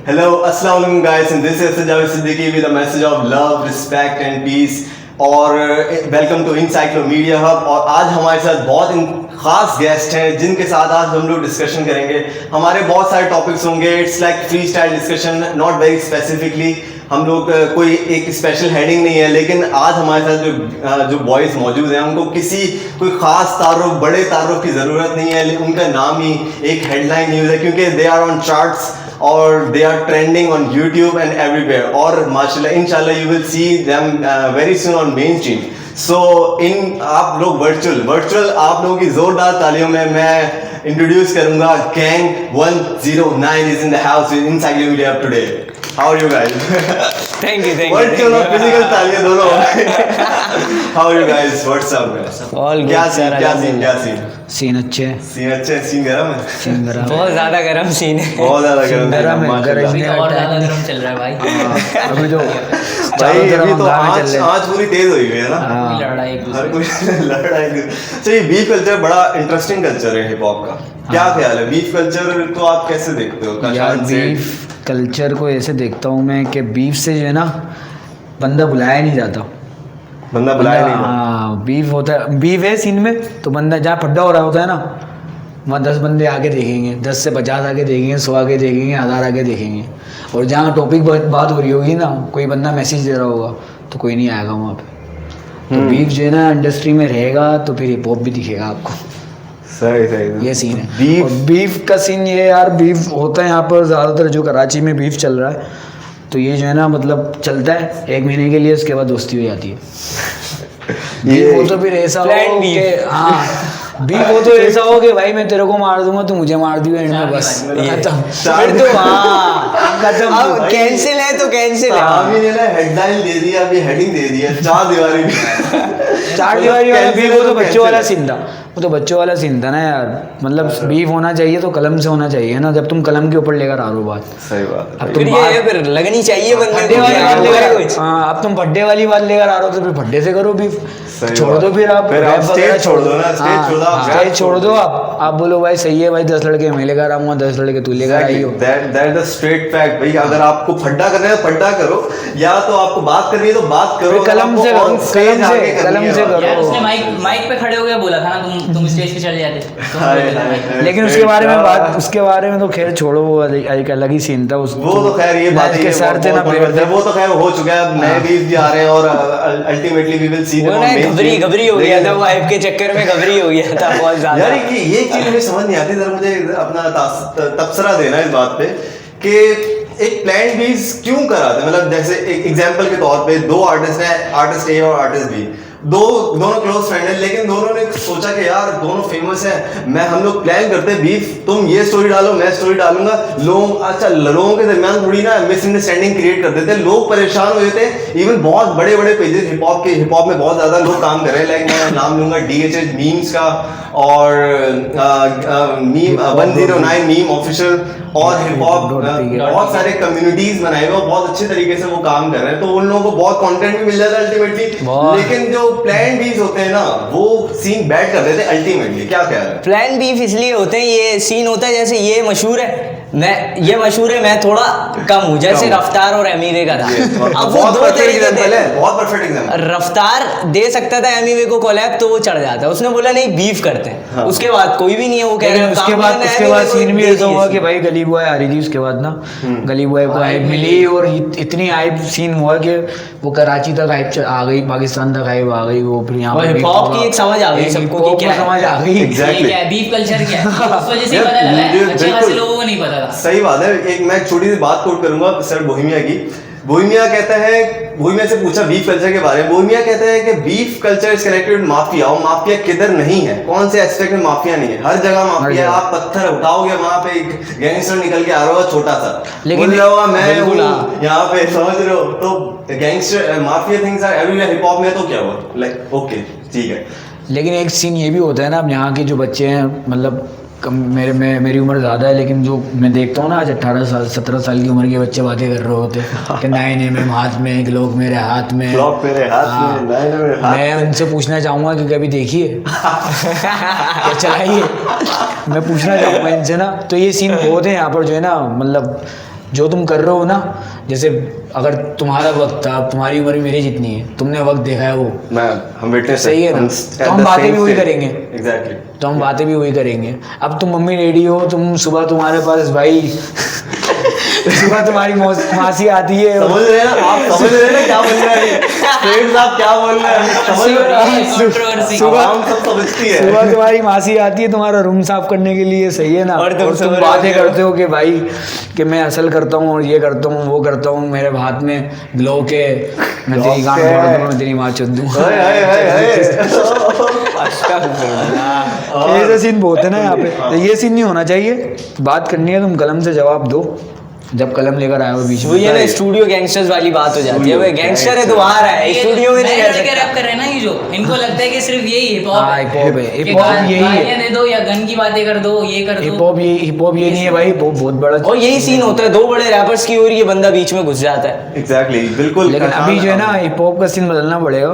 Hello, Assalamu alaikum guys, and this is Sajjad Siddiqui with a message of love, respect and peace. और welcome to इनसाइक्लोमीडिया hub. और आज हमारे साथ बहुत खास गेस्ट हैं जिनके साथ आज हम लोग डिस्कशन करेंगे। हमारे बहुत सारे टॉपिक्स होंगे। It's like free style discussion, not very specifically. हम लोग कोई एक स्पेशल हेडिंग नहीं है, लेकिन आज हमारे साथ जो बॉयज़ मौजूद हैं उनको कोई ख़ास तारुफ, बड़े तारुफ की ज़रूरत नहीं है। उनका नाम ही एक हेडलाइन न्यूज़ है, क्योंकि दे आर ऑन चार्ट्स और they are trending on YouTube and everywhere. और माशाल्लाह इंशाल्लाह you will see them very soon on mainstream. So आप लोग वर्चुअल आप लोगों की जोरदार तालियों में मैं इंट्रोड्यूस करूंगा gang 109 is in the house with Encyclomedia today. How are you guys? Thank you virtual और फिजिकल तालियां दोनों। How are you guys? What's up? All क्या सीन अच्छे सीन गरम है? सीन गरम, बहुत ज्यादा गरम सीन है। बहुत ज्यादा गरम है, और ज्यादा गरम चल रहा है भाई। अभी जो भाई अभी तो आज पूरी तेज हुई है ना, लड़ाई एक हर दूसरे कोई लड़ाई। तो ये बीफ कल्चर बड़ा इंटरेस्टिंग कल्चर है हिप हॉप का। क्या ख्याल है बीफ कल्चर को आप कैसे देखते हो? यार बीफ कल्चर को ऐसे देखता हूँ मैं कि बीफ से जो है ना बंदा बुलाया नहीं जाता। बंदा बुलाया नहीं जाता। हाँ, बीफ होता है, बीफ है सीन में तो बंदा जहाँ फड्डा हो रहा होता है ना, वहाँ 10 बंदे आके देखेंगे, 10 से 50 आके देखेंगे, 100 आके देखेंगे, 1000 आके देखेंगे। और जहाँ टॉपिक बात हो रही होगी ना, कोई बंदा मैसेज दे रहा होगा तो कोई नहीं आएगा वहाँ पे। तो बीफ जो है ना इंडस्ट्री में रहेगा तो फिर हिप हॉप भी दिखेगा आपको। सही ये सीन है। और बीफ का सीन ये है यार, बीफ होता है यहाँ पर ज़्यादातर जो कराची में बीफ चल रहा है, तो ये जो है ना मतलब चलता है 1 महीने के लिए, उसके बाद दोस्ती हो जाती है। ये वो तो फिर ऐसा हो कि हाँ बीफ हो तो ऐसा हो कि भाई मैं तेरे को मार दूंगा, तू मुझे मार दियो एंड में, बस खत्म। तो हाँ खत्म, अब कैंसिल है तो कैंसिल है। अभी ने ना हेडलाइन दे दिया, अभी हेडिंग दे दिया, 4 दीवारी वाला बीफ। वो तो बच्चों वाला सीन था, वो तो बच्चों वाला सीन था ना यार। मतलब बीफ होना चाहिए तो कलम से होना चाहिए ना, जब तुम कलम के ऊपर लेकर आ रहे हो बात। सही बात अब तुम ये फिर लगनी चाहिए बंदे वाली बात लेकर। हाँ, अब तुम भड्डे वाली बात लेकर आ रहे हो तो फिर भड्डे से करो बीफ। छोड़ दो फिर आप स्टेज छोड़ दो ना, स्टेज छोड़ दो। आप बोलो भाई सही है भाई, 10 लड़के मैं लेकर आऊंगा, 10 लड़के तू लेकर आई हो। दैट द स्ट्रेट फैक्ट भाई। अगर आपको फड्डा करना है तो फड्डा करो, या तो आपको बात करनी है तो बात करो, कलम से करो। उसने माइक पे खड़े हो गए बोला था ना तुम स्टेज पे चले जाते। लेकिन उसके बारे में तो खैर छोड़ो, वो एक अलग ही सीन था। वो तो खैर ये बात के सर थे ना, वो तो खैर हो चुका है। नए बीफ भी आ रहे हैं और ultimately we will see them. घबरी हो गया था वो हाइप के चक्कर में, घबरी हो गया था बहुत ज्यादा। यार ये चीज मुझे समझ नहीं आती। जरा मुझे अपना तबसरा देना इस बात पे कि एक प्लान बीज क्यों कराते हैं। मतलब जैसे एक एग्जांपल के तौर पे 2 आर्टिस्ट हैं, आर्टिस्ट ए और आर्टिस्ट बी, दोनों क्लोज फ्रेंड हैं, लेकिन दोनों ने सोचा कि यार दोनों फेमस हैं, हम लोग प्लान करते हैं बीफ, तुम ये स्टोरी डालो, मैं स्टोरी डालूंगा। लोगों के दरमियान थोड़ी ना मिसअंडरस्टैंडिंग क्रिएट कर देते हैं, लोग परेशान हो जाते हैं। इवन बहुत बड़े पेजेस हिप हॉप में बहुत ज्यादा लोग काम कर रहे हैं। लाइक मैं नाम लूंगा DHH मीम्स का और मीम 109 मीम ऑफिशियल और हिप हॉप बहुत सारे कम्युनिटीज बनाए हुए, बहुत अच्छे तरीके से वो काम कर रहे हैं, तो उन लोगों को बहुत कंटेंट भी मिल जाता है अल्टीमेटली। लेकिन जो प्लान बीफ होते हैं ना, वो सीन बैड कर देते हैं अल्टीमेटली। क्या कह रहे हैं? प्लान बीफ इसलिए होते हैं, ये सीन होता है जैसे ये मशहूर है मैं थोड़ा कम हूँ, जैसे रफ्तार और एमिवे का था। अब वो 2 तरीके थे। बहुत परफेक्ट एग्जांपल। रफ्तार दे सकता था एमिवे को कोलैब, तो वो चढ़ जाता है। उसने बोला नहीं बीफ करते हैं। हाँ। उसके बाद कोई भी नहीं है, वो कह रहे हैं उसके बाद सीन भी ऐसा हुआ कि भाई गली बॉय आ रही थी, उसके बाद ना गली बॉय को हाइप मिली और इतनी हाइप सीन हुआ कि वो कराची तक हाइप आ गई, पाकिस्तान तक हाइप आ गई। वो फिर यहाँ हिप हॉप की एक समझ आ गई सबको कि क्या समझ आ गई क्या बीफ कल्चर क्या है, उस वजह से पता लगा है। अच्छे खासे लोगों को नहीं पता था। सही बात है। एक मैं छोटी सी बात कोट करूंगा सर बोहेमिया की। बोहेमिया से पूछा बीफ कल्चर के बारे में। बोहेमिया कहता है कि beef culture is connected with mafia. और माफिया किधर नहीं है, कौन से एस्पेक्ट में माफिया नहीं है? हर जगह माफिया। आप पत्थर उठाओगे, वहां पे एक गैंगस्टर निकल के आ रहा होगा छोटा सा, लेकिन मैं यहाँ पे समझ रहे हो, तो gangster mafia things are everywhere. Hip hop में तो क्या हुआ, लाइक ओके ठीक है। लेकिन एक सीन ये भी होता है ना, अब यहाँ के जो बच्चे हैं, मतलब मेरी उम्र ज़्यादा है, लेकिन जो मैं देखता हूँ ना आज 18 साल 17 साल की उम्र के बच्चे बातें कर रहे होते हैं कि 9mm हाथ में, ग्लोक मेरे हाथ में, मैं उनसे पूछना चाहूँगा कि कभी देखिए क्या चलाइए। मैं पूछना चाहूँगा इनसे ना, तो ये सीन बहुत है यहाँ पर जो है ना, मतलब जो तुम कर रहे हो ना, जैसे अगर तुम्हारा वक्त था, तुम्हारी उम्र मेरी जितनी है, तुमने वक्त देखा है वो, मैं हम विटनेस सही है ना, तो हम बातें भी वही करेंगे। एग्जैक्टली, तो हम बातें भी वही करेंगे। अब तुम मम्मी रेडी हो, तुम सुबह तुम्हारे पास भाई सुबह तुम्हारी मासी आती है, समझ रहे हैं आप, समझ रहे हैं ना क्या बोल रहे हैं सेठ साहब, क्या बोल रहे हैं, समझ रहे हैं, कंट्रोवर्सी। आवाम सब समझती है। सुबह तुम्हारी मासी आती है तुम्हारा रूम साफ करने के लिए, सही है ना, और तुम तुम सो बातें रहे हो। करते हो कि भाई कि मैं असल करता हूँ और ये करता हूँ वो करता हूँ, मेरे हाथ में ग्लो के, मैं तेरी गांड के। फोड़ दूँ, मैं तेरी माँ चुन दूँ। हाय हाय हाय हाय। ऐसे सीन बहुत है ना यहाँ पे, तो ये सीन नहीं होना चाहिए। बात करनी है तुम कलम से जवाब दो, जब कलम लेकर आए हो बीच वो में। ये ना स्टूडियो गैंगस्टर्स वाली बात हो जाती है। स्टूडियो भाई गैंगस्टर है तो गैंगस्टर। बाहर है, ये स्टूडियो में नहीं नए रह लड़के सकता। रैप कर रहे हैं ना, ये जो इनको लगता है कि सिर्फ यही हिप हॉप हाँ, है, हिप हॉप है, कि हिप हॉप यही गालियां है। दे दो या गन की बातें कर दो, ये कर हिप दो। हॉप ये नहीं है भाई, बहुत बड़ा। और यही सीन होता है, दो बड़े रैपर्स की और ये बंदा बीच में घुस जाता है। एग्जैक्टली, बिल्कुल। लेकिन अभी जो है ना हिप हॉप का सीन बदलना पड़ेगा,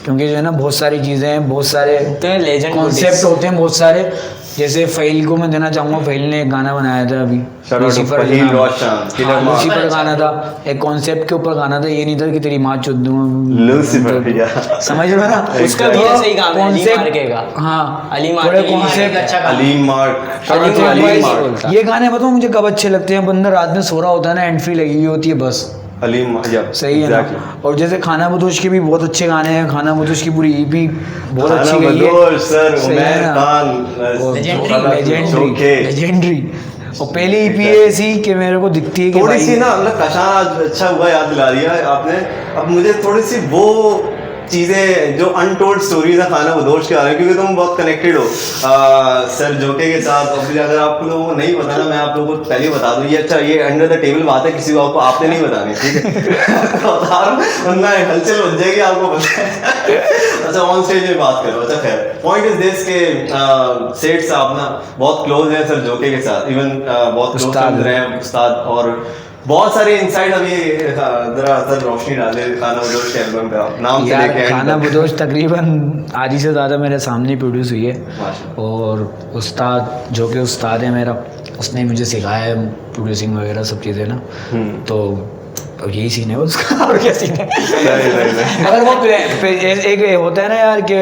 क्योंकि जो है ना बहुत सारी चीज़ें हैं, बहुत सारे तो ये legend कॉन्सेप्ट होते हैं बहुत सारे। जैसे फ़हील को मैं देना चाहूँगा, फ़हील ने एक गाना बनाया था अभी, Shout out to लूसीफर फहील नाम। रोशन, Killer हाँ, Mark। लूसीफर गाना था, एक कॉन्सेप्ट के ऊपर गाना था, ये नहीं था कि तेरी माँ चुद दूँ। लूसीफर, या। समझ रहे हो ना, उसका भी ऐसा ही काम है, अली मार के का। हाँ, अली मार थोड़े के लिए concept- अच्छा काम। Aleem mark, shout out to Aleem Aleem mark. Mark, ये गाने बताओ मुझे कब अच्छे लगते हैं, बंदा रात में सो रहा होता है ना, एंट्री लगी हुई होती है बस, अलीम मार्क, या सही है exactly। ना। और जैसे खाना बदोश के भी बहुत अच्छे गाने हैं, खाना बदोश की पूरी ईपी बहुत खाना अच्छी गई बदोश, सर, सही है उमर ना? खान, और Legendary, जोके। लेजेंडरी। और पहली ईपी है ऐसी कि मेरे को दिखती है कि थोड़ी भाई सी ना, मतलब कशान आज अच्छा हुआ याद दिला दिया आपने। अब मुझे थोड़ी सी वो चीज़ें जो अनटोल्ड स्टोरीज है खाना बदोश के बारे में, क्योंकि तुम बहुत कनेक्टेड हो सर जोके के साथ। और अगर आप लोगों को नहीं पता ना, मैं आप लोगों को पहले ही बता दूं, ये अच्छा ये अंडर द टेबल बात है, किसी को आपको आपने नहीं बतानी, ठीक है। बता रहा हूं, वरना हलचल बन जाएगी, आपको पता है। अच्छा ऑन स्टेज में बात करो। अच्छा खैर, पॉइंट इज दिस के सेठ साहब ना बहुत क्लोज हैं सर जोके के साथ, इवन बहुत क्लोज उस्ताद रहे हैं उस्ताद। और बहुत सारे इनसाइट अभी जरा सर रोशनी डाले खाना बदोश के एल्बम पे, आप नाम से यार लेके end खाना तक। बदोश तकरीबन आधी से ज़्यादा मेरे सामने प्रोड्यूस हुई है। माशाल्लाह। और उस्ताद जो कि उस्ताद है मेरा, उसने मुझे सिखाया है प्रोड्यूसिंग वगैरह सब चीज़ें ना। तो अब यही सीन है उसका, और क्या सीन है। नहीं। अगर वो एक होता है ना यार कि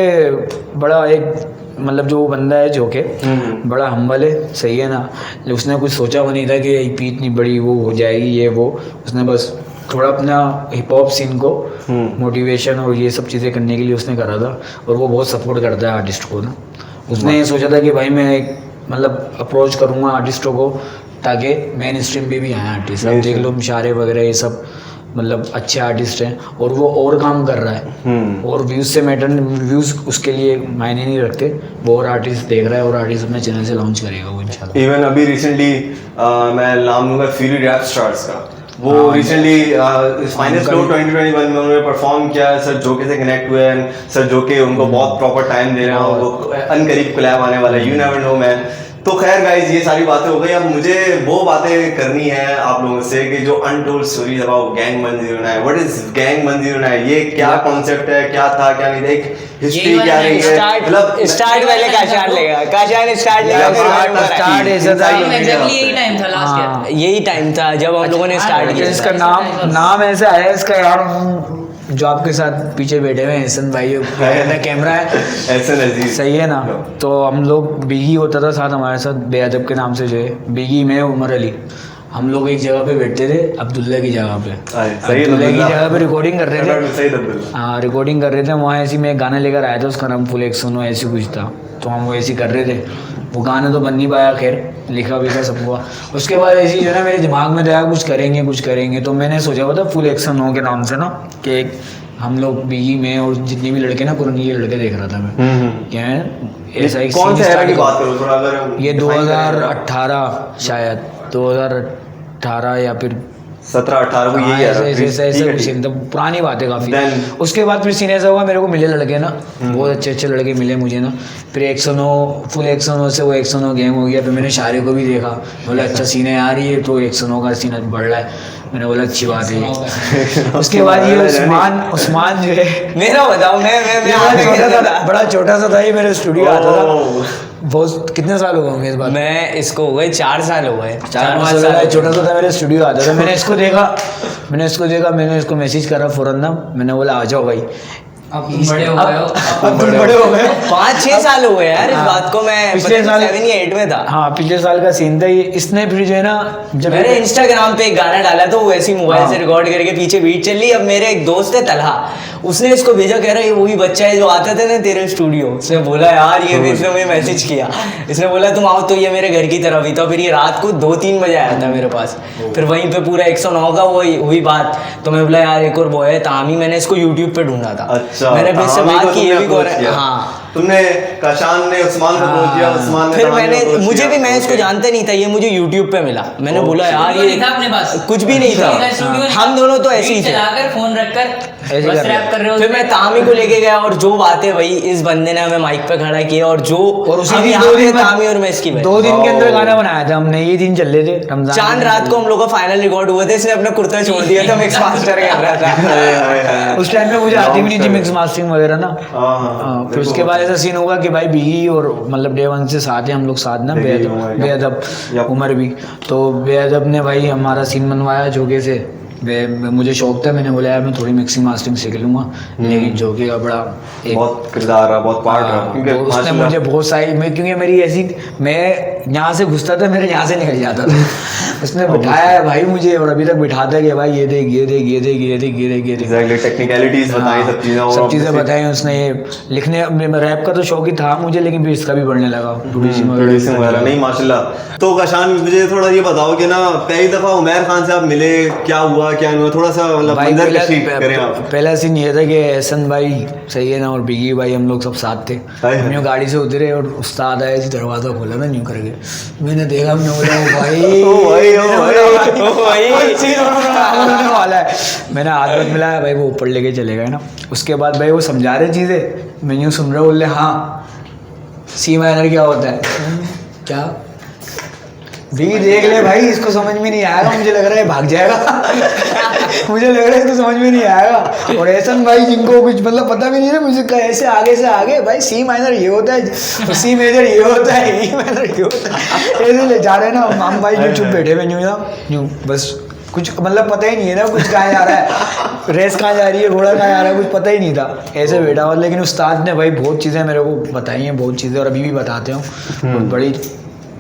बड़ा एक मतलब जो बंदा है जो के बड़ा हम्बल है, सही है ना, उसने कुछ सोचा वो नहीं था कि ईपी इतनी बड़ी वो हो जाएगी, ये वो, उसने बस थोड़ा अपना हिप हॉप सीन को मोटिवेशन और ये सब चीज़ें करने के लिए उसने करा था। और वो बहुत सपोर्ट करता है आर्टिस्ट को ना। उसने ये सोचा था कि भाई मैं एक मतलब अप्रोच करूँगा आर्टिस्टों को, ताकि मेन स्ट्रीम पे भी आए आर्टिस्ट। अब देख लो मिशारे वगैरह ये सब मतलब अच्छे आर्टिस्ट हैं, और वो और काम कर रहा है। और व्यूज़ से मैटर, व्यूज़ उसके लिए मायने नहीं रखते, वो और आर्टिस्ट देख रहा है और आर्टिस्ट अपने चैनल से लॉन्च करेगा वो इंशाल्लाह। इवन अभी रिसेंटली मैं नाम लूंगा फ्यूरी रैप स्टार्स का, वो हाँ, रिसेंटली फाइनेंस उनका फ्लो भी- 2021 में उन्होंने परफॉर्म किया है। सर जोके से कनेक्ट हुए हैं, सर जोके उनको बहुत प्रॉपर टाइम दे रहे हैं, और वो अनकरीब कोलैब आने वाला है, यू नेवर नो मैन। तो खैर गाइज, ये सारी बातें हो गई। अब मुझे वो बातें करनी है आप लोगों से कि जो untold stories about gang 109, what is gang 109, ये क्या कॉन्सेप्ट है, क्या था क्या नहीं था, एक हिस्ट्री वाला क्या रही है, स्टार्ट पहले काशान लेगा, काशान स्टार्ट लेगा, फिर बात पर स्टार्ट आएगी। ऐसा था एग्जैक्टली यही टाइम था लास्ट हाँ। ईयर। यही टाइम था जब हम लोगों ने स्टार्ट किया। इसका नाम ऐसा है इसका यार, जो आपके साथ पीछे बैठे हुए हैं एहसन भाई, कैमरा है, ऐसे नजीब, सही है ना। तो हम लोग बिगी होता था साथ हमारे साथ, बेअदब के नाम से जो है बिगी, मैं उमर अली, हम लोग एक जगह पे बैठते थे अब्दुल्ला की जगह पे। सही अब्दुल्ला की जगह पे रिकॉर्डिंग कर रहे थे, सही अब्दुल्ला। हाँ रिकॉर्डिंग कर रहे थे वहाँ। ऐसी मैं गाना लेकर आया था, उसका नाम फुल एक सुनो ऐसी कुछ था, तो हम वो ऐसी कर रहे थे। वो गाना तो बन नहीं पाया, खैर लिखा विखा सब हुआ। उसके बाद ऐसी जो है ना मेरे दिमाग में था कुछ करेंगे, तो मैंने सोचा हुआ था फुल एक्शन हो के नाम से ना, कि एक हम लोग बीगी में और जितने भी लड़के ना पुरानी ये लड़के देख रहा था मैं, क्या है ऐसा एक कौन scene से एरा की start बात करो थोड़ा, अगर ये define करें। 2018 शायद 2018 या फिर 17-18 को यही ऐसा era, ऐसा ठीक है, कुछ एकदम पुरानी बात है काफ़ी। Then- उसके बाद फिर सीन ऐसा हुआ, मेरे को मिले लड़के ना, बहुत अच्छे अच्छे लड़के मिले मुझे ना। फिर 109 फुल 109 से वो 109 गैंग हो गया। फिर मैंने शारे को भी देखा, बोला अच्छा सीन है यार, ये तो 109 का सीन बढ़ रहा है। मैंने बोला अच्छी बात है। उसके बाद ये उस्मान जो है, मेरा बताओ, मैं बड़ा छोटा सा था, ये मेरे स्टूडियो आता था। बहुत कितने साल हो गए होंगे इस बात? मैं इसको हो गए 4 साल हो गए, 4-5 साल। छोटा सा था, मेरे स्टूडियो आता था, मैंने इसको देखा, मैंने इसको मैसेज करा फौरन ना, मैंने बोला आ जाओ भाई। अब तुम बड़े हो गए हो, अब तुम बड़े हो गए हो। 5-6 साल हो गए यार इस हाँ। बात को, मैं पिछले साल 7 या 8 में था। हाँ, पिछले साल का सीन था ये। इसने फिर जो है ना, जब मैंने इंस्टाग्राम पे एक गाना डाला तो वो ऐसी मोबाइल से हाँ। रिकॉर्ड करके पीछे बीट चल रही। अब मेरे एक दोस्त है तलहा, उसने इसको भेजा, कह रहा है ये वही बच्चा है जो आता था ना तेरे स्टूडियो। उसने बोला यार ये, इसने मुझे मैसेज किया, इसने बोला तुम आओ तो ये मेरे घर की तरफ ही था। फिर ये रात को 2-3 बजे आया था मेरे पास, फिर वहीं पे पूरा 109 का वो हुई बात। तो मैं बोला यार एक और बॉय है तामी, मैंने इसको यूट्यूब पे ढूंढा था। अच्छा, मैंने फिर से बात की, ये भी approach किया। हाँ। तुमने काशान ने उस्मान को approach किया, उस्मान ने फिर तहामी को मैंने approach मुझे किया। भी, मैं इसको जानता नहीं था, ये मुझे यूट्यूब पे मिला। मैंने बोला यार स्टूडियो ये नहीं था अपने पास, कुछ भी नहीं था, स्टूडियो नहीं हम था। दोनों तो ऐसे ही बीट थे। चलाकर फोन रखकर ऐसे बस कर रहे रैप कर रहे हो। फिर मैं तामी को लेके गया और जो बातें भाई इस बंदे ने हमें माइक पे खड़ा किया, और जो और उसी हम दिन यहाँ 2 पे दिन में तामी और मैं इसकी 2 दिन के अंदर गाना बनाया था हमने। ये दिन चल रहे थे रमजान, चांद रात को हम लोग का फाइनल रिकॉर्ड हुआ था, इसने अपना कुर्ता छोड़ दिया था, मिक्स मास्टर कर रहा था। हाय, हाय, हाय। उस टाइम में मुझे आती भी नहीं थी मिक्स मास्टरिंग वगैरह ना। हाँ, हाँ, हाँ, फिर देखो। उसके बाद ऐसा सीन होगा कि भाई बिगी और मतलब डे 1 से साथ हैं हम लोग साथ ना, बिगी, उमर, बेअदब यप। उमर भी। तो बेअदब ने भाई हमारा सीन बनवाया जोगे से। मुझे शौक था, मैंने बोला यार मैं थोड़ी मिक्सिंग मास्टरिंग सीख लूँगा, लेकिन जोगे का बड़ा एक बहुत किरदार रहा, बहुत पार्ट रहा, क्योंकि उसने माशाल्लाह मुझे बहुत सारी, मैं क्योंकि मेरी ऐसी, मैं यहाँ से घुसता था मेरे यहाँ से निकल जाता था। उसने बिठाया है भाई मुझे, और अभी तक बिठाता है कि भाई ये देख ये देख ये देख ये देख ये देख ये देख। एग्जैक्टली टेक्निकलिटीज बताई, सब चीजें, और सब चीज़ें obviously बताई उसने। ये लिखने रैप का तो शौक ही था मुझे, लेकिन फिर इसका भी बढ़ने लगा, प्रोड्यूसिंग वगैरह नहीं माशाल्लाह। तो काशान मुझे थोड़ा ये बताओ कि ना पहली दफा उमैर खान से आप मिले, क्या हुआ क्या नहीं हुआ, थोड़ा सा मतलब भाई मंजर कशी करें आप। पहला सीन ये था कि एहसन भाई सही है ना, और बिगी भाई हम लोग सब साथ थे। हाय हाय। हम यूँ गाड़ी से उतरे और उस्ताद आए, दरवाज़ा खोला ना यूँ करके, मैंने देखा, मैंने बोला ओ भाई ओ भाई, ओ मैंने बोला, भाई, भाई सीन होने वाला है। मैंने हाथ में मिलाया, भाई वो ऊपर लेके चले गए ना। उसके बाद भाई वो समझा रहे चीज़ें, मैं यूँ सुन रहा, बोले हाँ सी माइनर क्या होता है, क्या भी देख ले भाई, इसको समझ में नहीं आएगा, मुझे लग रहा है भाग जाएगा। मुझे लग रहा है इसको समझ में नहीं आएगा। और एहसन भाई जिनको कुछ मतलब पता भी नहीं है मुझे, ऐसे आगे से आगे भाई सी माइनर ये होता है, सी मेजर ये होता है, ई माइनर ये होता है, ऐसे ले जा रहे हैं ना। हम भाई जो चुप बैठे हुए यूँ बस, कुछ मतलब पता ही नहीं है ना कुछ कहाँ जा रहा है, रेस कहाँ जा रही है, घोड़ा कहाँ जा रहा है, कुछ पता ही नहीं था, ऐसे बैठा हुआ। लेकिन उस्ताद ने भाई बहुत चीज़ें मेरे को बताई हैं, बहुत चीज़ें, और अभी भी बताते हूँ बहुत बड़ी,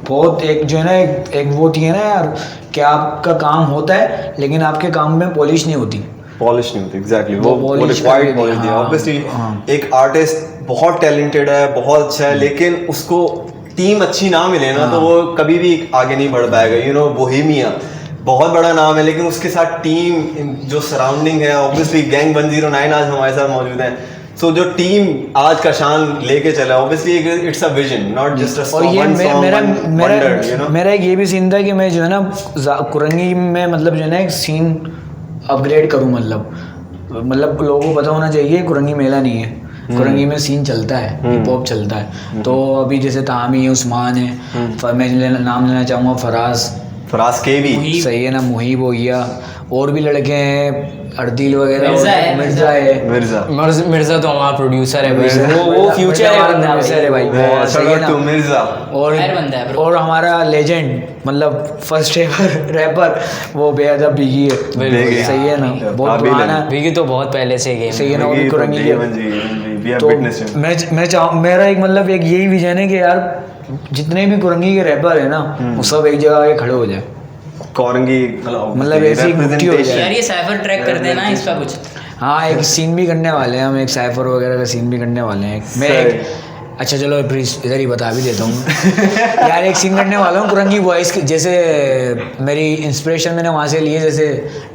बहुत एक जो है ना एक वो थी है ना यार, कि आपका काम होता है लेकिन आपके काम में पॉलिश नहीं होती। पॉलिश नहीं होती, एग्जैक्टली वो वो polish रिक्वायर्ड करके, पॉलिश दिया। हाँ, ऑब्वियसली हाँ। एक आर्टिस्ट बहुत टैलेंटेड है, बहुत अच्छा है, लेकिन उसको टीम अच्छी ना मिले ना, तो वो कभी भी आगे नहीं बढ़ पाएगा। यू नो बोहेमिया बहुत बड़ा नाम है, लेकिन उसके साथ टीम जो सराउंडिंग है, ऑब्वियसली गैंग 109 आज हमारे साथ मौजूद है। सो जो टीम आज का शान लेके चला, obviously it's a vision, not just a और ये सॉन्ग। मेरा एक ये भी सीन था कि मैं जो है ना कुरंगी में मतलब जो है ना एक सीन अपग्रेड करूं, मतलब लोगों को पता होना चाहिए कुरंगी मेला नहीं है, कुरंगी में सीन चलता है, हिप हॉप चलता है। तो अभी जैसे तामी है, उस्मान है, मैं नाम लेना चाहूँगा फराज के भी मुहीब। सही है ना, मुहीब हो गया, और भी लड़के हैं, अर्दील वगैरह, मिर्जा है, मिर्जा है, मिर्जा तो हमारा प्रोड्यूसर है भाई, मिर्जा- वो फ्यूचर है बंदा प्रोड्यूसर है भाई, सही है ना। तो मिर्जा और खैर बंदा है bro। और हमारा लेजेंड मतलब फर्स्ट एवर रैपर वो बेअदब बिगी है, बिगी। सही है ना, बहुत अभी पुराना है, विकी तो बहुत पहले से गेम सही है ना, वो भी कुरंगी है। we have तो witnessed it. मैं चाहूँ, मेरा एक मतलब एक यही विजन है कि यार जितने भी कुरंगी के रैपर है ना, वो सब एक जगह आके खड़े हो जाए, कोरंगी मतलब ऐसी एक मुट्ठी हो जाए। यार ये साइफर ट्रैक कर देना इसका कुछ। हाँ, एक सीन भी करने वाले हैं हम, एक साइफर वगैरह का सीन भी करने वाले हैं। अच्छा चलो प्लीज इधर ही बता भी देता हूँ। यार एक सीन करने वाला हूँ कुरंगी बॉयज़ की, जैसे मेरी इंस्पिरेशन मैंने वहाँ से ली है, जैसे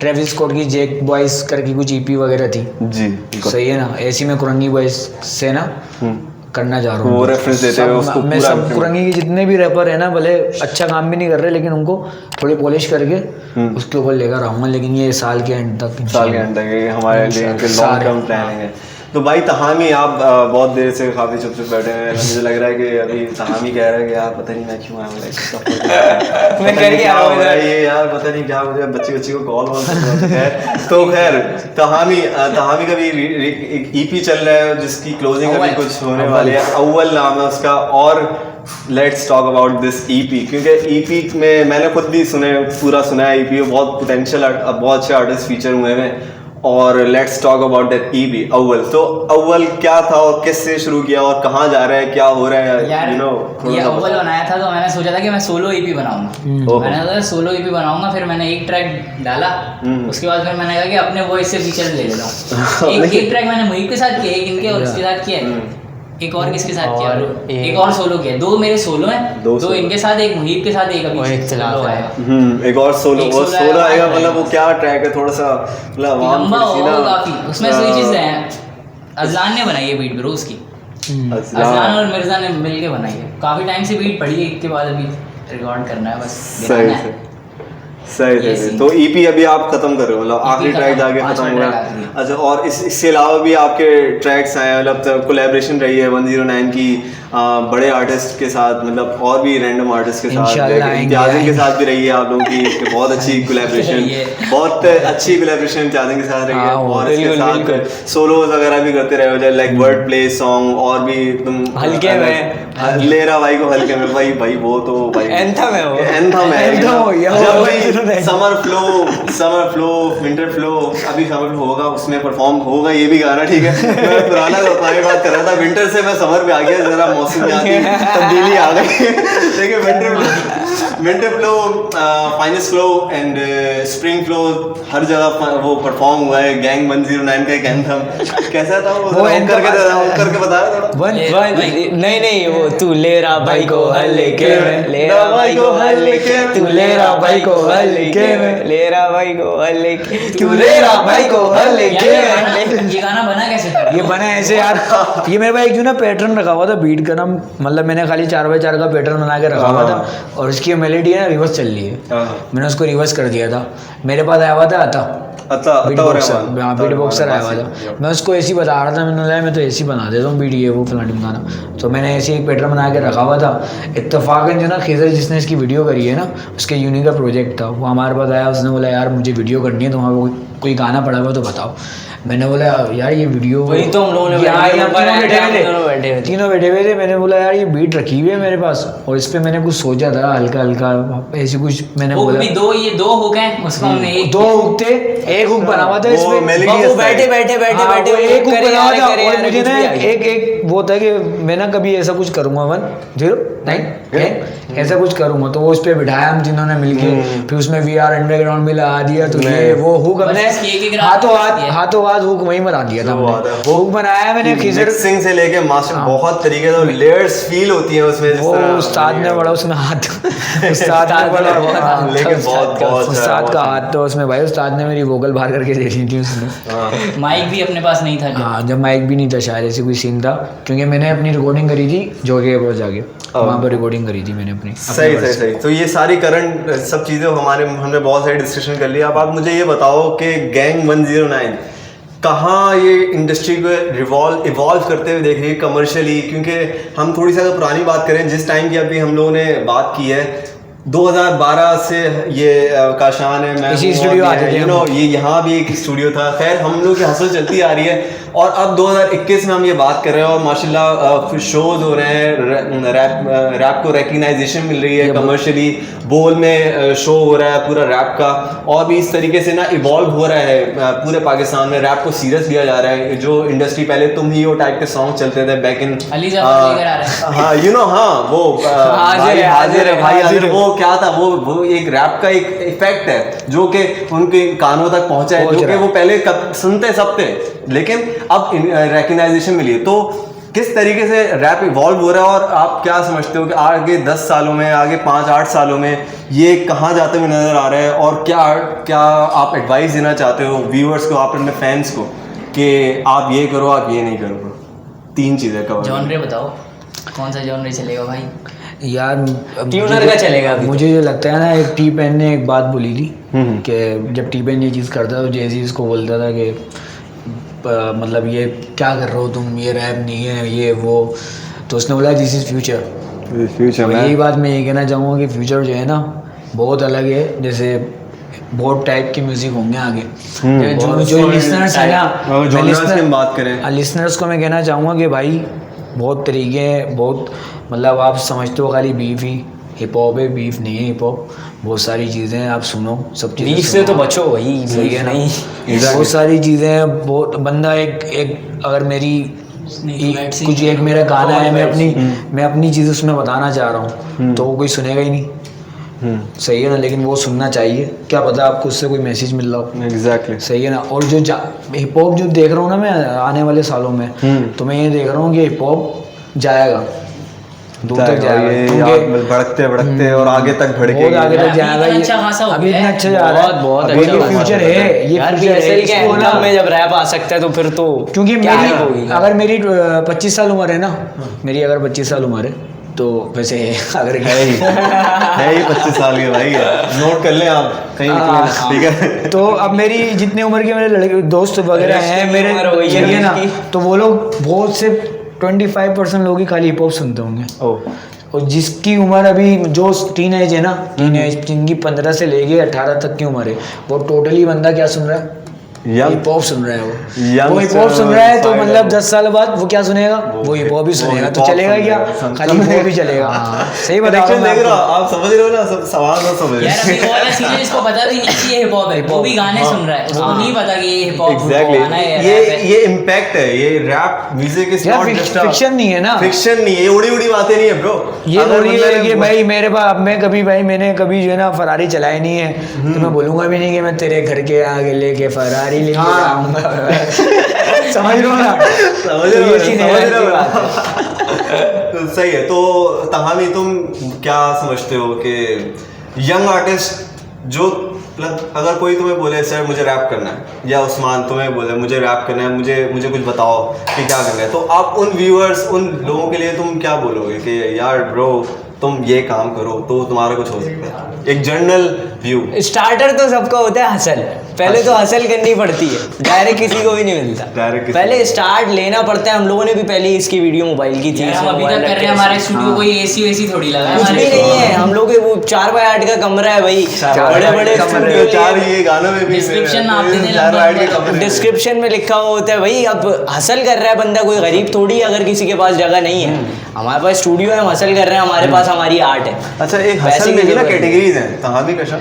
ट्रेविस स्कॉट की जेक बॉयज़ करके कुछ ईपी वगैरह थी, जी सही है ना, ऐसी मैं कुरंगी बॉयज़ से ना करना चाह रहा हूँ। वो रेफरेंस देते हुए उसको मैं पूरा सब कुरंगी के जितने भी रैपर है ना, भले अच्छा काम भी नहीं कर रहे, लेकिन उनको थोड़ी पॉलिश करके उसके ऊपर लेकर आऊँगा, लेकिन ये साल के एंड तक, साल के अंदर ये हमारे लिए लॉन्ग टर्म प्लानिंग है। तो भाई तहामी आप बहुत देर से काफ़ी चुप चुप बैठे हैं, मुझे लग रहा है कि अभी तहामी कह रहा है कि यार पता नहीं मैं क्यों आया हूँ, मैं करके क्या आया हो हूँ रहा है ये यार, पता नहीं क्या मुझे बच्ची को कॉल वॉल है। तो खैर तहामी का भी एक ईपी चल रहा है जिसकी क्लोजिंग अभी कुछ होने वाली है, अव्वल नाम है उसका, और let's talk about this EP, क्योंकि ईपी में मैंने खुद भी पूरा सुना है ईपी में, बहुत पोटेंशियल बहुत अच्छे आर्टिस्ट फीचर हुए हैं। और let's talk about that EP अव्वल। तो अव्वल क्या था और किससे शुरू किया और कहाँ जा रहा है, क्या हो रहा है, यार ये अव्वल बनाया था तो मैंने सोचा था कि मैं सोलो ईपी बनाऊंगा। मैंने सोचा सोलो ईपी बनाऊंगा, फिर मैंने एक ट्रैक डाला, उसके बाद फिर मैंने कहा कि अपने वॉइस से फीचर ले लेता हूँ। एक ट्रैक मैंने मुहीब के साथ किया, एक इनके और इसके साथ किया, एक और किसके साथ किया, एक और सोलो किया। 2 मेरे सोलो हैं, 2 इनके साथ, एक मुहीब के साथ, एक अभी एक सोलो आया। एक और सोलो आएगा। मतलब वो क्या ट्रैक है, थोड़ा सा मतलब लंबा होगा काफी, उसमें सही चीजें हैं। अजलान ने बनाई है बीट ब्रो उसकी, अजलान और मिर्जा ने मिलके बनाई है। काफी टाइम से बीट पड़ी है, इसके बाद अभी रिकॉर्ड करना है, बस सही है। सही। तो ईपी अभी आप खत्म कर रहे हो, मतलब आखिरी ट्रैक जाके खत्म हुआ। अच्छा, और इससे अलावा भी आपके ट्रैक्स आए, मतलब कोलैबोरेशन रही है 109 की बड़े आर्टिस्ट के साथ, मतलब और भी रैंडम आर्टिस्ट के साथ, इम्तियाज़ के साथ भी रही है आप लोगों की बहुत अच्छी कोलैबोरेशन, बहुत अच्छी कोलैबोरेशन इम्तियाज़ के साथ रही है। और इसके साथ सोलोज वगैरह भी करते रहे हो, लाइक वर्ड प्ले सॉन्ग, और भी तुम हल्के में लेरा भाई को हल्के में, भाई वो तो भाई एंथम है, वो एंथम है। समर फ्लो, विंटर फ्लो, अभी समर फ्लो होगा, उसमें परफॉर्म होगा ये भी गाना, ठीक है। मैं पुराना बात कर रहा था, विंटर से मैं समर पे आ गया, जरा मौसम में आती तब्दीली आ गई। देखिए winter flow, finest flow and spring flow हर जगह वो परफॉर्म हुआ है। गैंग 109 का एक एंथम कैसा था वो करके बताया थोड़ा। नहीं वो तू लेरा भाई को हल्के में, लेरा भाई को हल्के, तू लेरा भाई को हल्के में, लेरा भाई को हल्के, तू लेरा भाई को हल्के में। ये गाना बना कैसे था? ये बना ऐसे यार, ये मेरे पास एक जो ना पैटर्न रखा हुआ था बीट का ना, मतलब मैंने खाली 4x4 का पैटर्न बना के रखा हुआ था, और उसकी मेलोडी है ना रिवर्स चल रही है, मैंने उसको रिवर्स कर दिया था। मेरे पास आया हुआ था बीट बॉक्सर आया हुआ था, मैं उसको ऐसी बता रहा था, मैंने बोला मैं तो ऐसी बना देता हूँ बीट, ये वो फलानी गाना। तो मैंने ऐसे एक पैटर्न बना के रखा हुआ था। इत्तेफाकन जो ना खिजर जिसने इसकी वीडियो करी है ना, उसके यूनिक का प्रोजेक्ट था, वो हमारे पास आया, उसने बोला यार मुझे वीडियो करनी है, तुम्हारा कोई गाना पड़ा हुआ तो बताओ। मैंने बोला यार ये वीडियो, वही तो हम लोगों ने तीनों बैठे हुए थे। मैंने बोला यार ये बीट रखी हुई है मेरे पास, और इस पे मैंने कुछ सोचा था हल्का हल्का ऐसे कुछ, मैंने बोला दो हुक हैं, उसको हमने दो हुक थे, एक हुक बना हुआ था इसमें, बैठे एक हुक बना हुआ था। और मुझे ना एक वो था कि मैं ना कभी ऐसा कुछ करूंगा 109 ऐसा कुछ करूंगा, तो वो उस पे बिठाया हम तीनों ने मिलके, फिर उसमें VR अंडरग्राउंड भी लगा दिया, तो ये वो हुक हमने हाथों हाथ हुक वहीं बना दिया था, हुक बनाया मैंने खिजर सिंह से लेके मास्टर, बहुत तरीके से लेयर्स फील होती हैं उसमें। वो उस्ताद ने बड़ा उसमें हाथ उस्ताद का हाथ, तो उसमें भाई उस्ताद ने मेरी वोकल बाहर करके दे दी थी उसने। माइक भी अपने पास नहीं था। हाँ, जब माइक भी नहीं था शायद, ऐसी कोई सीन था, क्योंकि मैंने अपनी रिकॉर्डिंग करी थी जोगे पर जाके, वहाँ पर रिकॉर्डिंग करी थी मैंने अपनी। सही। तो ये सारी करंट सब चीज़ें हमने बहुत सारी डिस्कशन कर लिया। अब आप मुझे ये बताओ कि गैंग 109 कहाँ ये इंडस्ट्री को इवॉल्व करते हुए देख रही है कमर्शियली, क्योंकि हम थोड़ी सी अगर पुरानी बात करें, जिस टाइम की अभी हम लोगों ने बात की है 2012 से ये काशान है, मैं इसी स्टूडियो आते थे, ये यहाँ भी एक स्टूडियो था। खैर हम लोग की हसल चलती आ रही है, और अब 2021 में हम ये बात कर रहे हैं, और माशाल्लाह शोज हो रहे हैं, रैप को रिकग्नाइजेशन मिल रही है कमर्शियली, बोल में शो हो रहा है पूरा रैप का, और भी इस तरीके से ना इवॉल्व हो रहा है पूरे पाकिस्तान में, रैप को सीरियस लिया जा रहा है। जो इंडस्ट्री पहले तुम ही वो टाइप के सॉन्ग चलते थे बैक इन, हाँ वो हाजिर है भाई, वो क्या था, वो एक रैप का एक इफेक्ट है जो कि उनके कानों तक पहुंचा है, जो कि वो पहले सुनते सब थे, लेकिन अब रिकग्नाइजेशन मिली है। तो किस तरीके से रैप इवॉल्व हो रहा है, और आप क्या समझते हो कि आगे 10 सालों में, आगे 5-8 सालों में ये कहाँ जाते हुए नजर आ रहा है, और क्या आप एडवाइस देना चाहते हो व्यूअर्स को, आप अपने फैंस को, कि आप ये करो, आप ये नहीं करो? 3 चीज़ें कवर। जॉनरे बताओ, कौन सा जॉनरे चलेगा भाई? यार ट्यूनर का चलेगा। मुझे जो लगता है ना, एक T-Pain ने एक बात बोली थी कि जब T-Pain ये चीज़ करता तो Jay-Z इसको बोलता था कि मतलब ये क्या कर रहे हो तुम, ये रैप नहीं है ये वो, तो उसने बोला दिस इज़ फ्यूचर। यही बात मैं ये कहना चाहूँगा कि फ्यूचर जो है ना बहुत अलग है, जैसे बहुत टाइप के म्यूजिक होंगे आगे, जो लिसनर्स है ना, बात करें लिसनर्स को मैं कहना चाहूँगा कि भाई बहुत तरीके हैं, बहुत मतलब आप समझते हो खाली बीफ ही हिप हॉप है, बीफ नहीं है हिप हॉप, बहुत सारी चीज़ें हैं, आप सुनो सब चीज़ें बीफ से तो बचो वही, सही है ना, नहीं बहुत सारी चीज़ें हैं, बहुत बंदा एक अगर मेरी कुछ एक मेरा गाना है, मैं अपनी चीज़ उसमें बताना चाह रहा हूँ तो वो कोई सुनेगा ही नहीं, सही है ना, लेकिन वो सुनना चाहिए, क्या पता आपको उससे कोई मैसेज मिल रहा हो। एग्जैक्टली सही है ना। और जो हिप हॉप जो देख रहा हूँ ना मैं आने वाले सालों में, तो मैं ये देख रहा हूँ कि हिप हॉप जाएगा, दूर तक जाएगा, भड़कते और आगे तक भड़केगा, बहुत आगे तक अभी जाएगा। इतना अच्छा खासा हो अभी गया इतना है। अच्छा जा रहा है, बहुत अभी अच्छा ये खासा फ्यूचर हो है, ये यार फ्यूचर है PSL के इसको ना, एंथम में जब रैप आ सकता है तो फिर तो क्योंकि क्या मेरी hype होगी। अगर मेरी 25 साल उम्र है ना, मेरी अगर 25 साल उम्र है तो वैसे अगर है ही 25 साल के भाई, नोट कर लें आप कहीं हाँ, ठीक है। तो अब मेरी जितने उम्र के मेरे लड़के दोस्त वगैरह हैं रिश्ते की मेरे, उम्र वही है सही है ना, उनकी। तो वो लोग बहुत से 25% लोग ही खाली हिप हॉप सुनते होंगे, और जिसकी उम्र अभी जो टीनेज है ना, टीनेज जिनकी 15 से लेके 18 तक की उम्र है, वो टोटली बंदा क्या सुन रहा है, हिप हॉप सुन रहा है, वो हिप हॉप सुन रहा है, तो मतलब 10 साल बाद वो क्या सुनेगा, वो हिप हॉप ही सुनेगा, तो चलेगा क्या, खाली हिप हॉप ही चलेगा। सही बता रहा हूँ मैं देख रहा आपको। आप समझ रहे हो ना, सब सवाल ना समझ यार अभी वो वाला सीजन इसको पता भी नहीं कि ये हिप हॉप है, वो भी गाने सुन रहा है, उसको नहीं पता कि ये हिप हॉप गाना है या रैप है। ये इम्पैक्ट है, ये रैप म्यूजिक इज यार नॉट जस्ट फिक्शन नहीं है ना, फिक्शन नहीं है, ये उड़ी उड़ी बातें नहीं है ब्रो। ये थोड़ी है कि भाई मेरे पास मैं कभी भाई मैंने कभी जो है ना फरारी चलाई नहीं है, तो मैं बोलूंगा भी नहीं कि मैं तेरे घर के आगे लेके फरारी लेके आऊंगा। समझ रहे हो ना, समझ तो रहे ये हो, चीज़ समझ है। रहे हो। तो सही है। तो तहामी तुम क्या समझते हो कि यंग आर्टिस्ट जो मतलब अगर कोई तुम्हें बोले सर मुझे रैप करना है, या उस्मान तुम्हें बोले मुझे रैप करना है, मुझे कुछ बताओ कि क्या करना है, तो आप उन व्यूअर्स उन लोगों के लिए तुम क्या बोलोगे कि यार ब्रो तुम ये काम करो तो तुम्हारा कुछ हो सकता है, एक जनरल व्यू। स्टार्टर तो सबका होता है हसल, पहले तो हसल करनी पड़ती है, डायरेक्ट किसी को भी नहीं मिलता, Direct किसी पहले स्टार्ट लेना पड़ता है। हम लोगों ने भी पहले इसकी वीडियो मोबाइल की थी, यार हम इसमें अभी मोबाइल तक कर रहे हैं, रख के हमारे स्टूडियो कोई एसी वेसी थोड़ी लगा है कुछ हमारे भी नहीं है, हम लोग के वो 4x8 का कमरा है भाई, बड़े बड़े कमरे चार, ये गानों में भी Description आप दे देना, चार वाइड के कमरे। डिस्क्रिप्शन में लिखा हुआ होता है भाई। अब हसल कर रहा है बंदा, कोई गरीब थोड़ी है अगर किसी के पास जगह नहीं है। हमारे पास स्टूडियो है, हम हसल कर रहे हैं, हमारे पास हमारी आर्ट है। अच्छा, एक पैसे हसल की में भी ना जरूरत नहीं। कैटेगरीज हैं, तहाँ भी कशा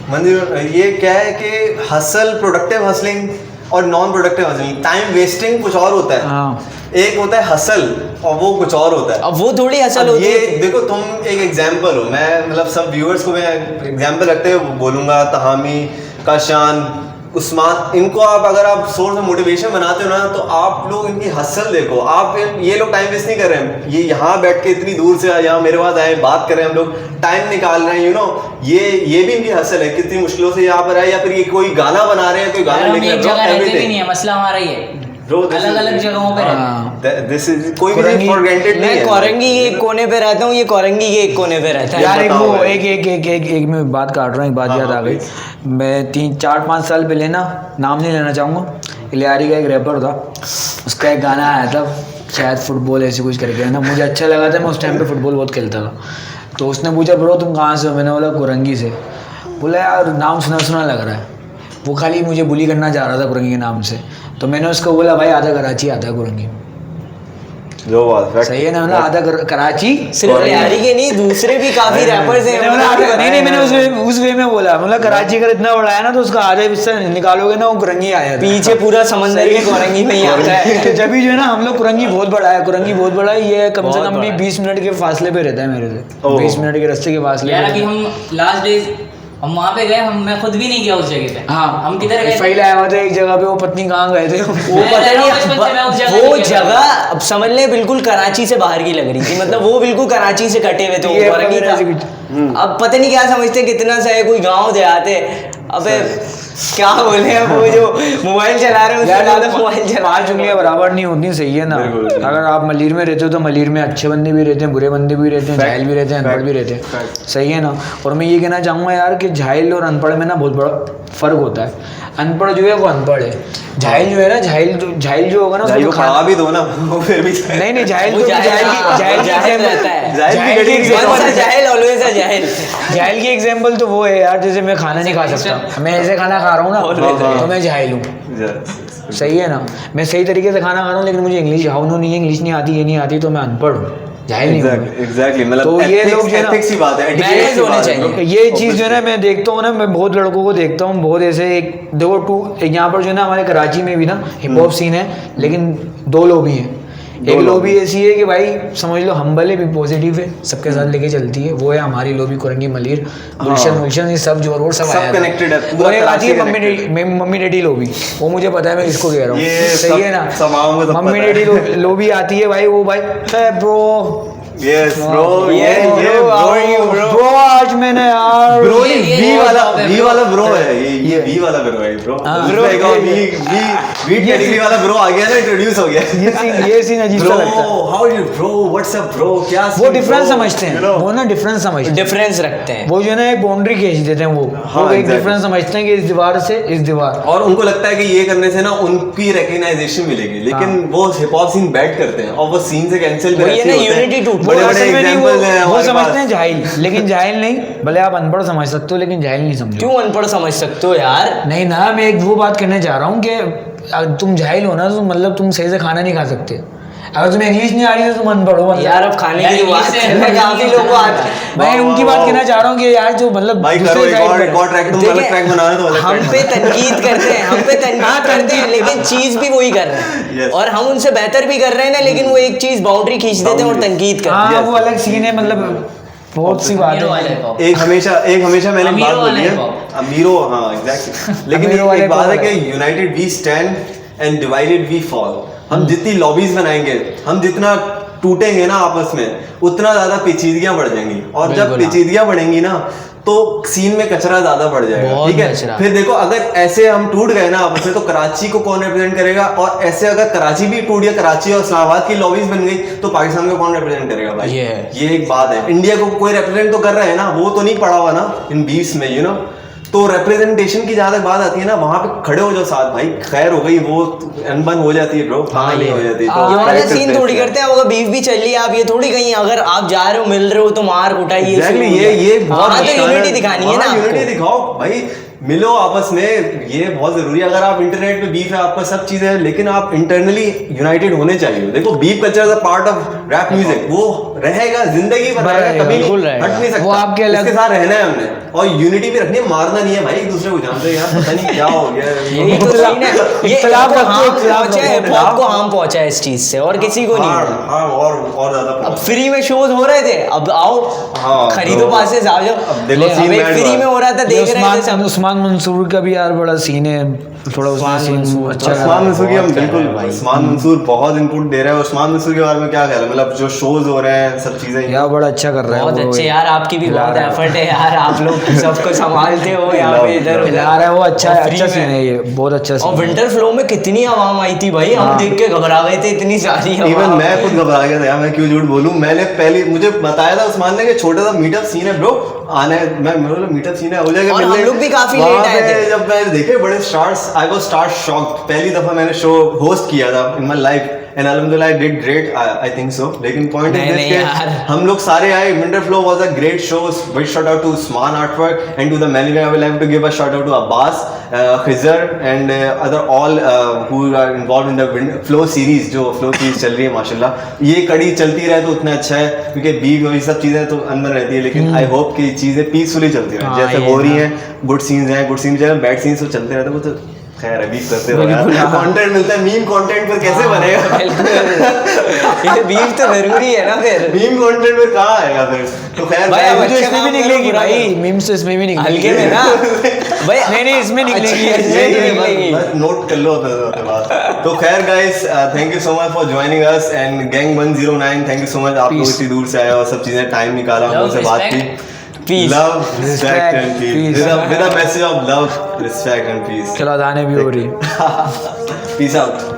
मंदिर, ये क्या है कि हसल, प्रोडक्टिव हसलिंग और non productive hustling, time wasting कुछ और होता है, हाँ। एक होता है हसल और वो कुछ और होता है। अब वो थोड़ी हसल अब होती ये है। देखो तुम एक एग्जाम्पल हो, मैं मतलब सब व्यूअर्स को मैं एग्जाम्पल रखते हुए बोलूंगा, तहामी, काशान, उस्मान, इनको आप अगर आप सोर्स ऑफ मोटिवेशन बनाते हो ना, तो आप लोग इनकी हसल देखो। आप ये लोग टाइम वेस्ट नहीं कर रहे हैं, ये यहाँ बैठ के इतनी दूर से यहाँ मेरे पास आए, बात कर रहे हैं, हम लोग टाइम निकाल रहे हैं, यू नो, ये भी इनकी हसल है, कितनी मुश्किलों से यहाँ पर आए, या फिर ये कोई गाना बना रहे हैं, कोई गाना यार हम लिख एक रहे जगह रहते भी नहीं हैं, है, मसला हमारा ही है, Bro, this अलग is- अलग जगहों पे रहते हैं। दिस इज कोई भी फॉर ग्रांटेड नहीं मैं है। कोरंगी के एक कोने पे रहता हूँ, ये कोरंगी के एक कोने पे रहता है। यार एक बताओ वो भाई। एक मैं बात काट रहा हूँ, एक बात हाँ, याद हाँ, आ गई। please। मैं 3-4-5 साल पहले ना, नाम नहीं लेना चाहूँगा, इलियारी का एक रैपर था, उसका एक गाना आया था शायद फुटबॉल ऐसे कुछ करके है ना, मुझे अच्छा लगा था, मैं उस टाइम पे फुटबॉल बहुत खेलता था। तो उसने पूछा ब्रो तुम कहाँ से हो, मैंने बोला कुरंगी से। बोला यार नाम सुना सुना लग रहा है, वो खाली मुझे बुली करना चाह रहा था कुरंगी के नाम से। तो मैंने उसको बोला भाई आधा कराची आधा कुरंगी, जो बात सही है ना, बोला आधा कराची। सिर्फ इलियारी के नहीं, दूसरे भी काफी रैपर्स हैं। मैंने बोला आधा, नहीं मैंने उस वे में बोला, मतलब कराची अगर इतना बड़ा है ना तो उसका आधा हिस्सा निकालोगे ना वो कुरंगी आया था। पीछे पूरा समंदर भी कोरंगी में ही आता है। तो जब भी जो है ना हम लोग कुरंगी बहुत बड़ा है, कुरंगी बहुत बड़ा है, ये कम से बहुत कम भी बड़ा है। 20 मिनट के फासले पे रहता है मेरे से, ओह। 20 मिनट के रास्ते के फासले यार पे अभी हम लास्ट डेज हम वहाँ पे गए, मैं खुद भी नहीं गया उस जगह पे। हाँ हम किधर गए थे? पहले आया हुआ था एक जगह पे, वो पत्नी कहाँ गए थे वो मैं पता रहा हूँ नहीं, बचपन से, मैं उस जगह वो नहीं गया। जगह अब समझ ले बिल्कुल कराची से बाहर की लग रही थी, मतलब वो बिल्कुल कराची से कटे हुए थे, ये वो कोरंगी ऐसे था। अब पता नहीं क्या समझते कितना सा है, कोई गांव देहात है। अबे क्या बोले, अब वो जो मोबाइल चला रहे हैं उसके बाद मोबाइल चला 5 उंगलियां बराबर नहीं होती, सही है ना। बिल्कुल, बिल्कुल। अगर आप मलीर में रहते हो तो मलीर में अच्छे बंदे भी रहते हैं, बुरे बंदे भी रहते हैं, Fact, जाहिल भी रहते हैं, अनपढ़ भी रहते हैं, fact। सही है ना। और मैं ये कहना चाहूँगा यार कि जाहिल और अनपढ़ में ना बहुत बड़ा फ़र्क होता है। अनपढ़ जो है वो अनपढ़ है, जाहिल जो है ना, जाहिल जो होगा ना उसको को तो खड़ा भी दो ना, वो फिर भी नहीं जाहिल वो तो जाहिल जाहिल रहता है। जाहिल की की category Once a जाहिल always a जाहिल। जाहिल की एग्जाम्पल तो वो है यार, जैसे मैं खाना नहीं खा सकता, मैं ऐसे खाना खा रहा हूँ Always ना right. तो मैं जाहिल हूँ। Yes. सही है ना, मैं सही तरीके से खाना खा रहा हूँ लेकिन मुझे इंग्लिश हाउनो नहीं है, इंग्लिश नहीं आती, ये नहीं आती, तो मैं अनपढ़ हूँ, जाहिल नहीं हूँ। Exactly. मतलब तो ये लोग जो है ना, ethics की बात है, etiquette Manners की होने बात है, चाहिए। bro. ये चीज़ जो है ना मैं देखता हूँ ना, मैं बहुत लड़कों को देखता हूँ, बहुत ऐसे एक दो टू यहाँ पर जो है ना हमारे कराची में भी ना हिप हॉप सीन है, लेकिन दो लोग ही हैं। एक लॉबी ऐसी है कि भाई समझ लो हम्बल है, भी पॉजिटिव है, सबके साथ लेके चलती है, वो है हमारी लॉबी कुरंगी मलिर, गुलशन गुलशन, ये सब जोर सब सब आया था। connected है, पूरा और एक आती है कराची मम्मी डैडी लॉबी, वो मुझे पता है मैं किसको कह रहा ये हूँ, सही है ना, समाओं को सब मम्मी पता है। डैडी लॉबी आती है भाई, वो भाई ब्रो Yes, bro. ये ब्रो ब्रो आज मैंने यार ब्रो ये- नहीं, ये वी बहुत वाला job है, वी bro. वाला ब्रो है, ये वी वाला ब्रो है ब्रो। हाँ, ब्रो bro, वी कैटेगरी वाला ब्रो आ गया ना, इंट्रोड्यूस हो गया। ये सीन अजीब सा ब्रो लगता है। How you bro, what's up bro, क्या वो डिफरेंस समझते हैं, वो ना डिफरेंस समझते हैं, डिफरेंस रखते हैं। वो जो है ना एक बाउंड्री खींच देते हैं, वो हाँ, एक exactly. डिफरेंस समझते हैं कि इस दीवार से इस दीवार। और उनको लगता है कि ये करने से ना उनकी रिकग्नाइजेशन मिलेगी, लेकिन हाँ। वो हिप हॉप सीन बैड करते हैं और वो सीन से कैंसिल वही है ना, unity टूट- वो बड़े असल बड़े में नहीं, एग्जांपल्स हैं वो हमारे समझते पास। हैं जाहिल, लेकिन जाहिल नहीं, भले आप अनपढ़ समझ सकते हो लेकिन जाहिल नहीं समझो। क्यों अनपढ़ समझ सकते हो यार? नहीं ना, मैं एक वो बात कहने जा रहा हूँ कि तुम जाहिल हो ना तो मतलब तुम सही से खाना नहीं खा सकते, अगर तुम्हें इंग्लिश नहीं आ रही है तो तुम अनपढ़ हो। यार अब खाने यार, की तो बात English से- है ना, काफी लोगों को आज मैं उनकी बात कहना चाह रहा हूँ कि यार जो मतलब भाई करो दूसरे एक side और पर एक और ट्रैक, तुम देखिए, अलग ट्रैक बना रहे हो तो अलग हम track पे बना। तनकीद करते हैं, हम पे तनकीद करते हैं, लेकिन चीज भी वही कर रहे हैं Yes. और हम उनसे बेहतर भी कर रहे हैं ना, लेकिन वो एक चीज बाउंड्री खींच देते हैं और Boundary. तनकीद करते हाँ Yes. वो अलग सीन है, मतलब बहुत सी बात हीरो वाले है। hip hop। एक हमेशा मैंने एक बात अमीरों बोली है, वाला hip अमीरों, हाँ एग्जैक्टली, लेकिन अमीरों वाले एक बात है hip hop कि united we stand and divided we fall. हम जितनी लॉबीज बनाएंगे, हम जितना टूटेंगे ना आपस में, उतना ज्यादा पेचीदगियां बढ़ जाएंगी, और जब बिल्कुल, हाँ। पेचीदगियां बढ़ेंगी ना तो सीन में कचरा ज्यादा बढ़ जाएगा, बहुत ठीक है। कचरा। फिर देखो अगर ऐसे हम टूट गए ना आपस में, तो कराची को कौन रिप्रेजेंट करेगा, और ऐसे अगर कराची भी टूट गया, कराची और इस्लामाबाद की लॉबीज बन गई, तो पाकिस्तान को कौन रिप्रेजेंट करेगा भाई? ये एक बात है। इंडिया को कोई रिप्रेजेंट तो कर रहा है ना, वो तो नहीं पड़ा हुआ ना इन बीफ्स में, यू नो। तो रिप्रेजेंटेशन की जहां तक बात आती है ना, वहां पे खड़े हो जाओ साथ भाई, खैर हो गई, वो अनबन हो जाती है ब्रो, फाइनली हो जाती है। तो ये वाला correct सीन करते थोड़ी हैं। करते हैं, अगर बीफ भी चल रही है, आप ये थोड़ी कहीं अगर आप जा रहे हो मिल रहे हो तो मार कुटाई Exactly, ये बहुत हाँ, तो नुकसान है। यूनिटी दिखानी है ना हाँ, यूनिटी आपको। दिखाओ भाई, मिलो आपस में, ये बहुत जरूरी है। अगर आप इंटरनेट पे बीफ है आपका, सब चीजें हैं, लेकिन आप इंटरनली यूनाइटेड होने चाहिए। देखो beef culture is a part of rap music, वो रहेगा जिंदगी भर, रहेगा, कभी बिल्कुल नहीं रहेगा। हट नहीं सकता। वो आपके अलग- इसके साथ रहना है हमने, और यूनिटी भी रखनी है, मारना नहीं है भाई एक दूसरे को। जानते हैं यार, पता नहीं क्या हो गया यही तो सीन है, ये इख्तिलाफ आपको रखो, हार्म इख्तिलाफ पहुंचा है, हिप हॉप को हार्म पहुंचा है इस चीज से, और किसी को नहीं। हाँ, और ज्यादा अब फ्री में शोज हो रहे थे, अब आओ हाँ, खरीदो तो पासेस, आ जाओ। अब देखो अब scene एक bad फ्री हुआ। में हो रहा था, देख रहे थे सब। उस्मान मंसूर का भी यार बड़ा सीन है, थोड़ा उसमें सीन अच्छा उस्मान मंसूर की हम बहुत कर बिल्कुल, रहा है भाई। उस्मान मंसूर बहुत इनपुट दे रहा है। उस्मान मंसूर के बारे में क्या कह रहे हैं, मतलब जो शोज हो रहे हैं, सब चीजें यार बड़ा अच्छा कर रहा है बहुत वो, अच्छे यार, आपकी भी खिला बहुत रहा है। एफर्ट है यार, आप लोग सबको संभालते हो यहाँ पे इधर उधर। खिला रहा है वो, अच्छा और है, free अच्छा में। सीन है ये, बहुत अच्छा और सीन है। विंटर फ्लो में कितनी आवाम आई थी भाई, हम हाँ। देख के घबरा गए थे, इतनी सारी इवन आवाम। मैं खुद घबरा गया था यार, मैं क्यों झूठ बोलूं। मैंने पहले मुझे बताया था उस्मान ने कि छोटा सा मीटअप सीन है ब्रो, आने मैं बोला मीटअप सीन है, हो जाएगा और मिलने। हम लोग भी काफी वहाँ late आए पे थे। जब मैं देखे बड़े stars, I was star shocked. पहली दफा मैंने शो होस्ट किया था इन माय लाइफ, एंड अल्हम्दुलिल्लाह I did great, I think so. लेकिन पॉइंट नहीं, इज नहीं दिस यार। कि हम लोग सारे आए, winter flow was a great show, big shout out to Usman artwork and to the manager. I will have to give a shout out to Abbas, Khizar and other all who are involve in the flow series, जो flow series चल रही है माशाल्लाह। ये कड़ी चलती रहे तो उतना अच्छा है, क्योंकि बीफ और ये सब चीजें तो अंदर रहती है, लेकिन आई होप कि चीजें पीसफुली चलती रहे, हाँ, जैसे ये हो रही ना। हैं। गुड सीन्स हैं, गुड सीन्स हैं, बैड सीन्स तो चलते रहते हैं, वो तो खैर है, बीफ करते रहो बिल्कुल, यार। हाँ। कंटेंट मिलता है, मीम कंटेंट पर कैसे बनेगा? ये बीफ तो जरूरी है ना फिर। मीम कंटेंट पर कहाँ आएगा फिर? तो खैर भाई, guys, अब मुझे अच्छा इसमें भी काम निकलेगी करो, भाई, बुरा मीम्स तो इसमें भी निकलेगी हल्के में ना भाई, नहीं इसमें निकलेगी, अच्छी- इसमें ये निकलेगी। बस नोट कर लो अपने पास। तो खैर guys, thank you so much for joining us, and gang 109, thank you so much, आप लोग Peace. इतनी दूर से आए और सब चीजें टाइम निकाला, हम लोग से बात की। Peace. Love, respect and peace. Peace. With a message of love, respect and peace. चलो अदाने भी हो रही है। Peace out.